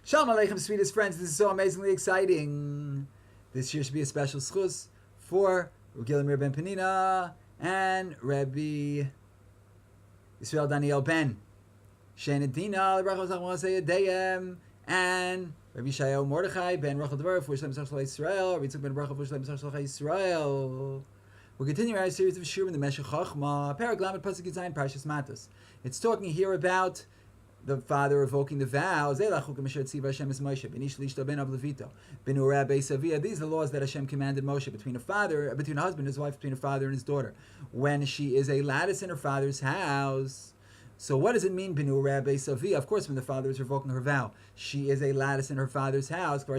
Shalom Aleichem, sweetest friends. This is so amazingly exciting. This year should be a special schus for Rabbi Ben Penina and Rabbi Yisrael Daniel Ben Shenadina Deyem and Rabbi Shayo Mordechai Ben Rachel Dvar for Shalom Israel. Rabbi Tzuk Ben Rachel for Shalom Israel. We're continuing our series of Shurim in the Meshech Chochma, Paraglamet Pasuk Yizayin Parshas Mattos. It's talking here about the father revoking the vows. These are the laws that Hashem commanded Moshe between a husband and his wife, between a father and his daughter, when she is a lattice in her father's house. So what does it mean, Bi-niureah Beis Aviha? Of course, when the father is revoking her vow, she is a lattice in her father's house. So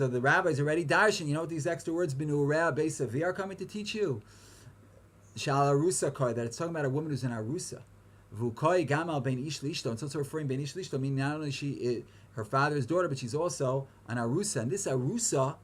the rabbis already darshan. You know what these extra words, Bi-niureah Beis Aviha, are coming to teach you? Shal arusa koi, that it's talking about a woman who's an arusa. Vukoi gamal ben ish lishto, and so it's referring ben ish lishto, meaning not only she is her father's daughter, but she's also an arusa. And this arusa,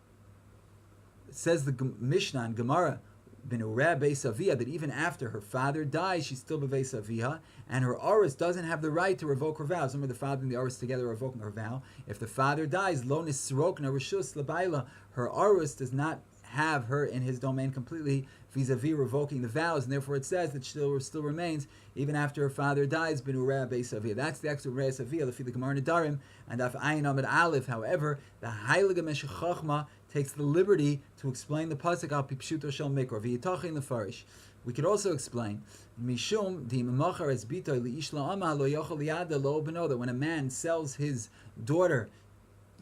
it says the Mishnah and Gemara, Bi-niureah Beis Aviha, that even after her father dies, she's still Beis Aviha, and her orus doesn't have the right to revoke her vows. Remember, the father and the orus together are revoking her vow. If the father dies, lo nisrokna rishus labayla, her orus does not have her in his domain completely vis-a-vis revoking the vows, and therefore it says that she still remains even after her father dies. Bi-niureah Beis Aviha. That's the extra Beis Aviha, the Gemara Nedarim and Af Ayin Amid Aleph. However, the Heilige Meshech Chochma takes the liberty to explain the pasuk al pipshuto shel mikra v'yitachin lefarish. We could also explain mishum di memachar es bitoy leish la'ama lo yochel liyada lo beno, that when a man sells his daughter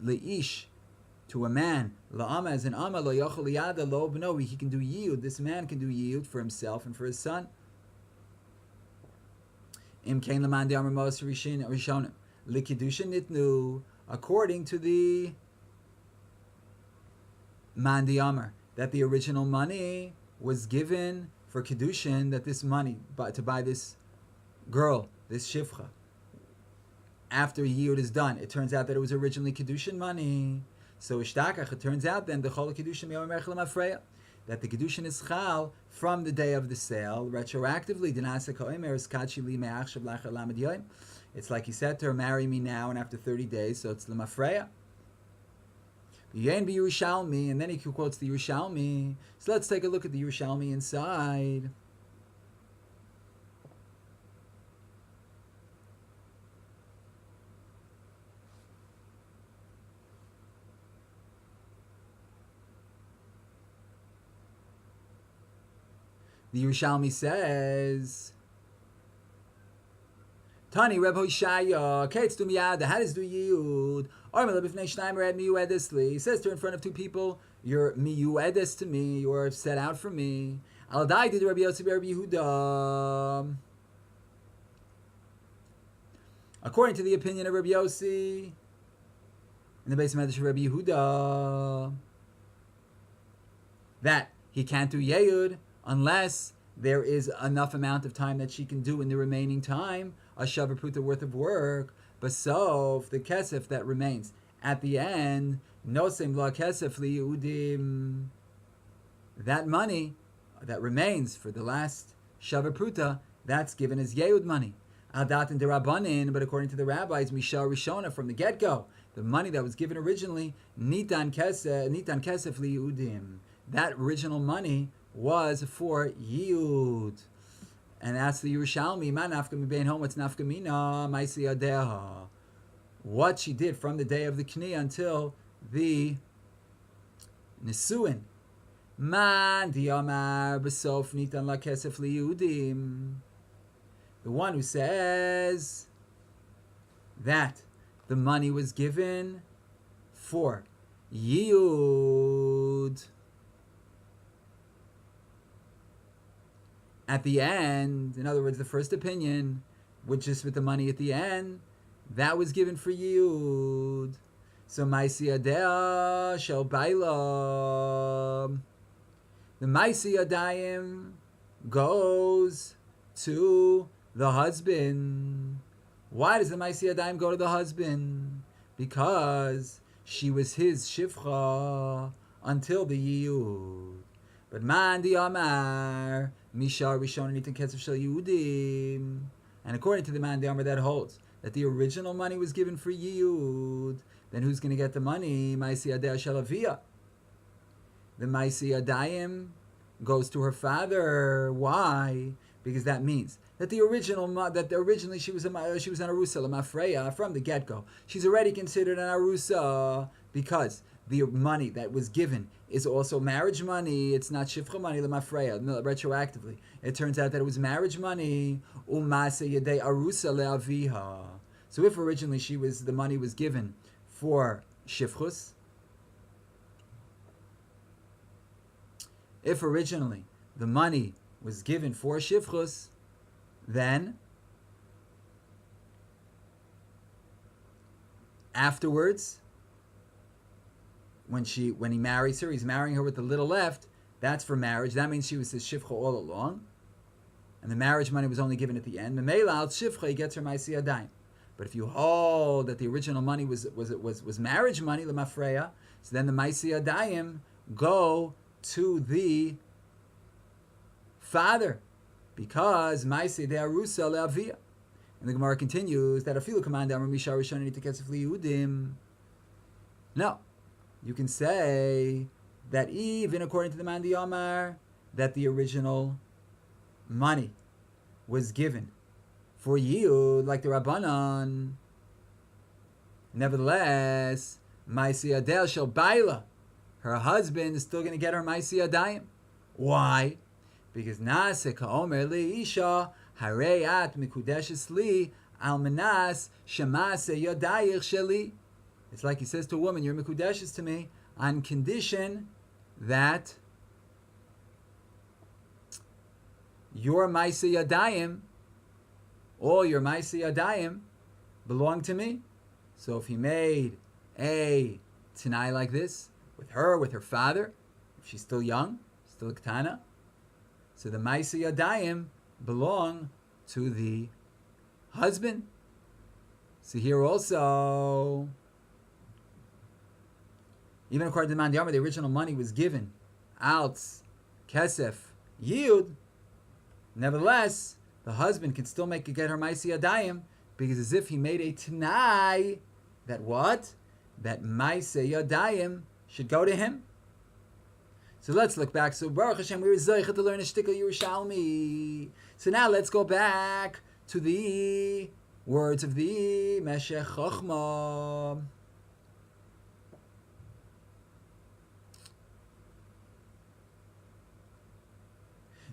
leish to a man, la'ama as an ama lo yochel liyada lo beno, he can do yiyud. This man can do yiyud for himself and for his son. Im kein laman de amar mos rishonim likidusha nitnu, according to the man de amar, that the original money was given for kedushin, that this money to buy this girl, this shivcha, after yiyud is done, it turns out that it was originally kedushin money. So ishtakach, it turns out then the chol kedushin miyom merchel mafreya, that the kedushin is chal from the day of the sale retroactively. Dinasa koimer is kachi li me'achshav lachar lamed yoyim. It's like he said to her, marry me now, and after 30 days, so it's l'mafreya. Yen be Yerushalmi, and then he quotes the Yerushalmi. So let's take a look at the Yerushalmi inside. The Yerushalmi says, Tani Reb Hoshaya, Kates du miyad, how does do yiyud? He says to her in front of two people, you're miyuedes to me, you're set out for me. Al dai did Rabbi Yossi Rabbi Yehuda. According to the opinion of Rabbi Yossi, in the base of Rabbi Yehuda, that he can't do yiyud unless there is enough amount of time that she can do in the remaining time, a shavar pruta worth of work. But so, the kesef that remains at the end, nosem la kesef liyudim, that money that remains for the last shavar pruta, that's given as yehud money. Adat and derabanin, but according to the rabbis, mishal rishona, from the get-go, the money that was given originally, nitan kesef liyudim, that original money was for yiyud. And that's the Yerushalmi. Ma nafka mi bein hom, what's nafka mina, maisi adeha. What she did from the day of the Kni until the Nisuin. Man diamar b'sof nitan la kesef liyudim. The one who says that the money was given for yiyud. At the end, in other words, the first opinion, which is with the money at the end, that was given for yiyud. So maisi adeh shel baila, the maisi adayim goes to the husband. Why does the maisi adayim go to the husband? Because she was his shivcha until the yiyud. But man di amar mishar rishon nitin kesef shel Yehudim, and according to the man di amar that holds that the original money was given for Yiyud, then who's going to get the money? Ma'aseh Yadea shel Aviha. The Ma'aseh Yadayim goes to her father. Why? Because that means that originally she was an arusa l'mafreya from the get-go. She's already considered an arusa because the money that was given is also marriage money. It's not shifcha money l'mafreya. No, retroactively, it turns out that it was marriage money. Umase yedei arusa le'aviha. So if originally the money was given for shifchus, if originally the money was given for shifchus, then afterwards, when he marries her, he's marrying her with the little left. That's for marriage. That means she was his shifcha all along, and the marriage money was only given at the end. Memela al shifcha, he gets her ma'aseh yadayim. But if you hold that the original money was marriage money, l'mafreya, so then the ma'aseh yadayim go to the father, because ma'aseh de arusa le'aviha. And the Gemara continues that afilu command amar misha rishon nitekesef liyudim. No, you can say that even according to the Mandi Amar, that the original money was given for Yiyud, like the Rabbanan. Nevertheless, ma'aseh yadea shel baila, her husband is still going to get her ma'aseh yadayim. Why? Because Nase ka'omer li'isha harei at mikudeshes li al menas shemase yadayich sheli. It's like he says to a woman, you're mikudeshes to me on condition that your ma'aseh yadayim, all your ma'aseh yadayim, belong to me. So if he made a tanai like this with her father, if she's still young, still a ketana, so the ma'aseh yadayim belong to the husband. So here also, even according to the Mandi Amar, the original money was given out kesef yiyud. Nevertheless, the husband can still get her ma'aseh yadayim, because as if he made a tanai that what? That ma'aseh yadayim should go to him. So let's look back. So Baruch Hashem, we were zeicha to learn a shtickle Yerushalmi. So now let's go back to the words of the Meshech Chochma.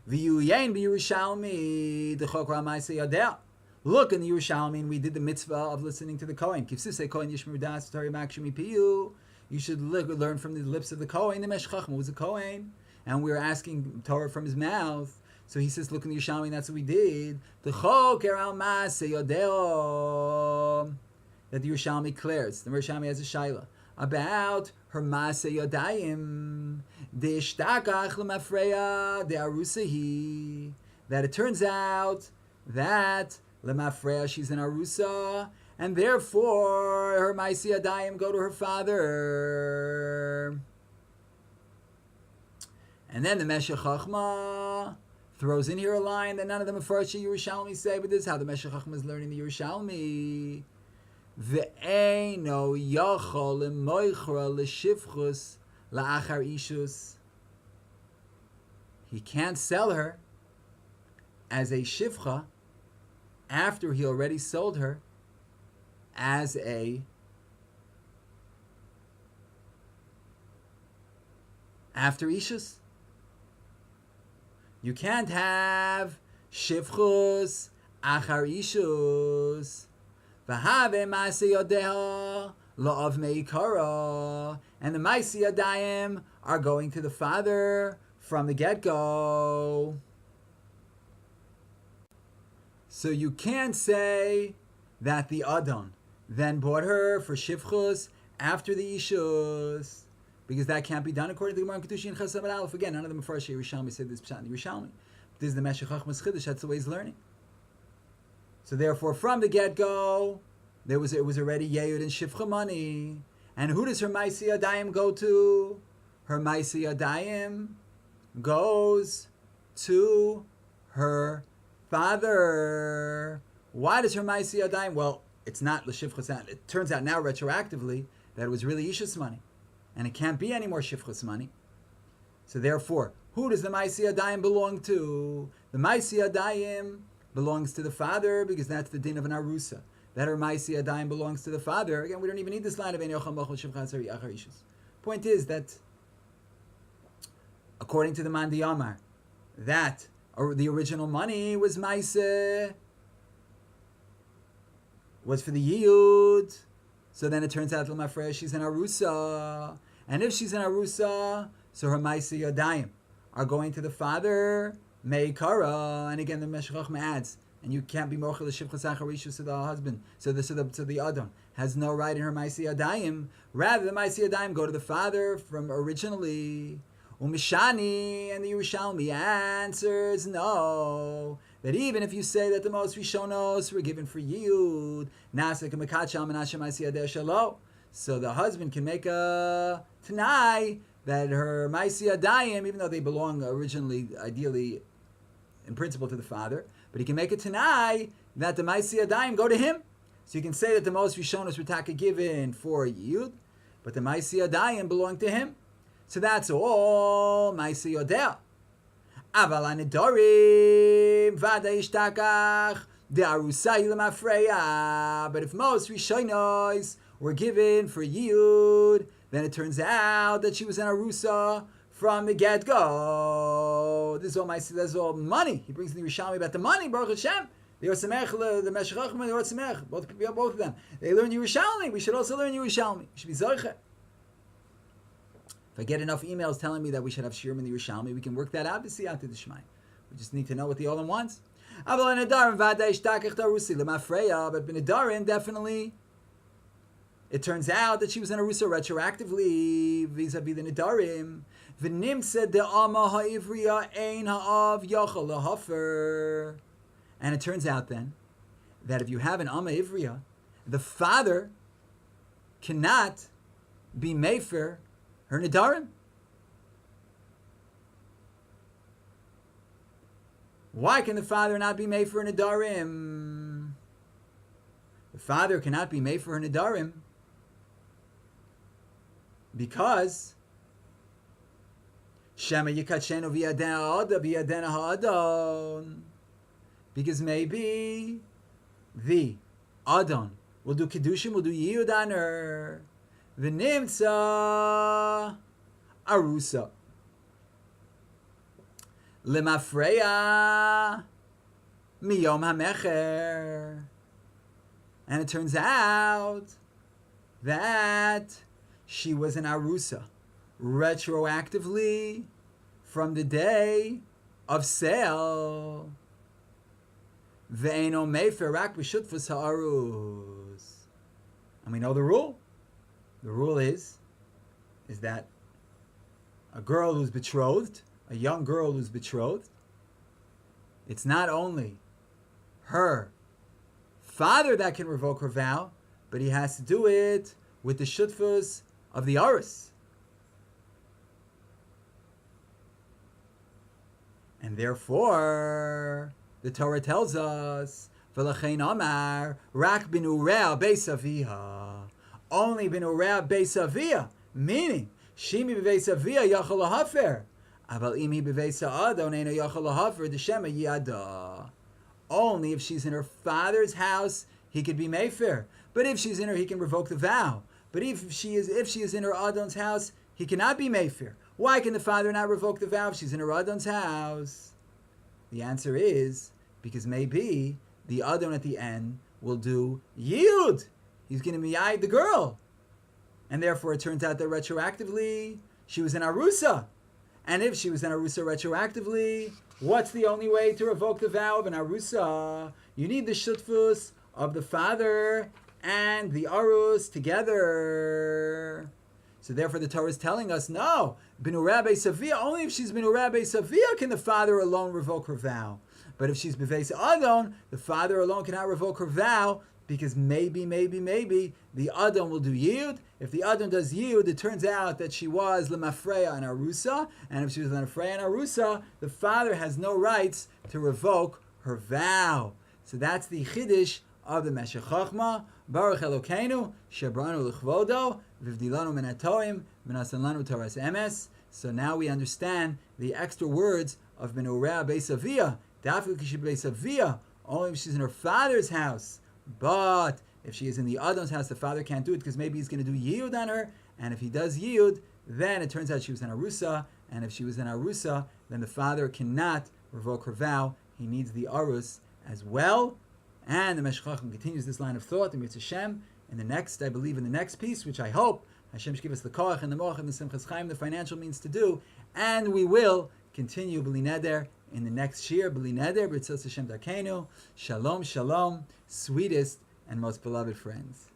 V'yuyein b'Yerushalmi d'chokra ma'aseh yadea. Look in the Yerushalmi, and we did the mitzvah of listening to the Kohen. Kivsisei Kohen yishmur das Torah makshmi piyu. You should learn from the lips of the Kohen. The Meshech Chochma was a Kohen, and we were asking Torah from his mouth. So he says, look in the Yerushalmi, and that's what we did. The choker al ma'aseh yadea, that the Yerushalmi declares. The Yerushalmi has a shaila about her ma'aseh yadayim. De'ishtakach l'mafreya de'arusahi. That it turns out that l'mafreya, she's an arusa, and therefore her ma'aseh yadayim go to her father. And then the Meshech Chochma throws in here a line that none of the Mefarshei Yerushalmi say, but this is how the Meshech Chochma is learning the Yerushalmi. Ve'eino yachol l'moichra l'shivchus la'achar ishus. He can't sell her as a shivcha after he already sold her as a after ishus. You can't have shivchus achar ishus. V'have ma'aseh yadeha la'av meikara. And the ma'aseh yadayim are going to the father from the get-go. So you can't say that the Adon then bought her for shivchus after the ishus, because that can't be done according to the Gemara in Kedushin Chesed Aleph. Again, none of the Mefarshei Yerushalmi said this pshat in the Yerushalmi. This is the Meshech Chochma's Chiddush. That's the way he's learning. So therefore, from the get-go, it was already Yehud and Shivcha money. And who does her ma'aseh yadayim go to? Her ma'aseh yadayim goes to her father. Why does her ma'aseh yadayim? Well, it's not l'shivchus. It turns out now retroactively that it was really Isha's money, and it can't be any more shivchus money. So therefore, who does the Ma'aseh Adayim belong to? The Ma'aseh Adayim belongs to the father, because that's the din of an arusa. That her Ma'aseh Adayim belongs to the father. Again, we don't even need this line of Ein Yochel Mochel Shivchas Ari Achar Ishus. Point is that, according to the Mandi Amar, that the original money was Ma'aseh, was for the Yiyud. So then it turns out L'mafreya she's an arusa, and if she's an arusa, so her Ma'aseh Adayim are going to the father, Meikara, and again the Meshech adds, and you can't be mochel l'shivchas acharishus to the husband, so the Adon has no right in her Ma'aseh Adayim. Rather, the Ma'aseh Adayim go to the father from originally. Umishani, and the Yerushalmi answers no, that even if you say that the most Rishonos were given for Yiyud, Nasek and Mekachal Menashe Ma'aseh Adeh Shalo, so the husband can make a Tanai that her Ma'aseh Adayim, even though they belong originally, ideally, in principle to the father, but he can make a Tanai that the Ma'aseh Adayim go to him. So you can say that the most Rishonos were taka given for Yiyud, but the Ma'aseh Adayim belong to him. So that's all Ma'aseh Yodea. Aval Anidorim Vada Ishtakach De Arusai L'mafreya. But if most Rishonos were given for Yiyud, then it turns out that she was an Arusa from the get-go. This is all Ma'aseh. This is all money. He brings the Yerushalmi about the money. Baruch Hashem. The Yosemech, the Meshech, the Yosemech. Both of them. They learn Yerushalmi. We should also learn Yerushalmi. We should be Zoche. If I get enough emails telling me that we should have Shirim in the Yerushalmi, we can work that out to see out to the Shemai. We just need to know what the Olam wants. But B'Nedarim, definitely, it turns out that she was in Arusa retroactively vis-a-vis the Nedarim. V'nimtzeh de'ama ha'ivriya ein ha'av yachal lahafer. And it turns out then that if you have an Amma Ivriya, the father cannot be mefer her Nedarim. Why can the father not be made for a Nedarim? The father cannot be made for a Nedarim because Shema Yikachenu v'yadena ha'adon, because maybe the Adon will do Kedushin, will do Yiyud on her. V'nimtza Arusa L'mafreya Miyom HaMecher. And it turns out that she was an Arusa retroactively from the day of sale. Ve'eno Mefer Rak B'Shutfus Ha'arus. And we know the rule. The rule is that a girl who's betrothed, a young girl who's betrothed, it's not only her father that can revoke her vow, but he has to do it with the shutfus of the Arus. And therefore, the Torah tells us, V'lachein Amar, Rak Bi-niureah Beis Aviha. Only Bi-niureah Beis Aviha, meaning Shimi Beis Aviha Yachal Lahafer, Aval Imi Beis Adon Eino Yachal Lahafer D'Shema Yada. Only if she's in her father's house, he could be mefer. But if she's in her, he can revoke the vow. But if she is in her Adon's house, he cannot be mefer. Why can the father not revoke the vow if she's in her Adon's house? The answer is because maybe the Adon at the end will do Yiyud. He's going to miyayid the girl. And therefore it turns out that retroactively she was an Arusa. And if she was an Arusa retroactively, what's the only way to revoke the vow of an Arusa? You need the shutfus of the father and the Arus together. So therefore the Torah is telling us, no, Bi-niureah Beis Aviha, only if she's Bi-niureah Beis Aviha can the father alone revoke her vow. But if she's Beis Adon, the father alone cannot revoke her vow, because maybe the Adon will do Yiyud. If the Adon does Yiyud, it turns out that she was L'mafreya and Arusa, and if she was L'mafreya and Arusa, the father has no rights to revoke her vow. So that's the Chiddush of the Meshech Chochma, Baruch Elokeinu, Shebranu L'chvodo, Vivdilanu min hatoim, V'nasan lanu Toras Emes. So now we understand the extra words of Bi-niureah Beis Aviha. Dafka K'shi Beis Aviha, only if she's in her father's house. But if she is in the Adon's house, the father can't do it because maybe he's going to do Yiyud on her. And if he does Yiyud, then it turns out she was an Arusa. And if she was an Arusa, then the father cannot revoke her vow. He needs the Arus as well. And the Meshech Chochma continues this line of thought in Mitzvah Shem in the next, I believe, in the next piece, which I hope Hashem should give us the koach and the moach and the simchas chaim, the financial means to do. And we will continue B'li Neder in the next year. B'li Neder, B'ritzos Hashem Darkeinu. Shalom, shalom, sweetest and most beloved friends.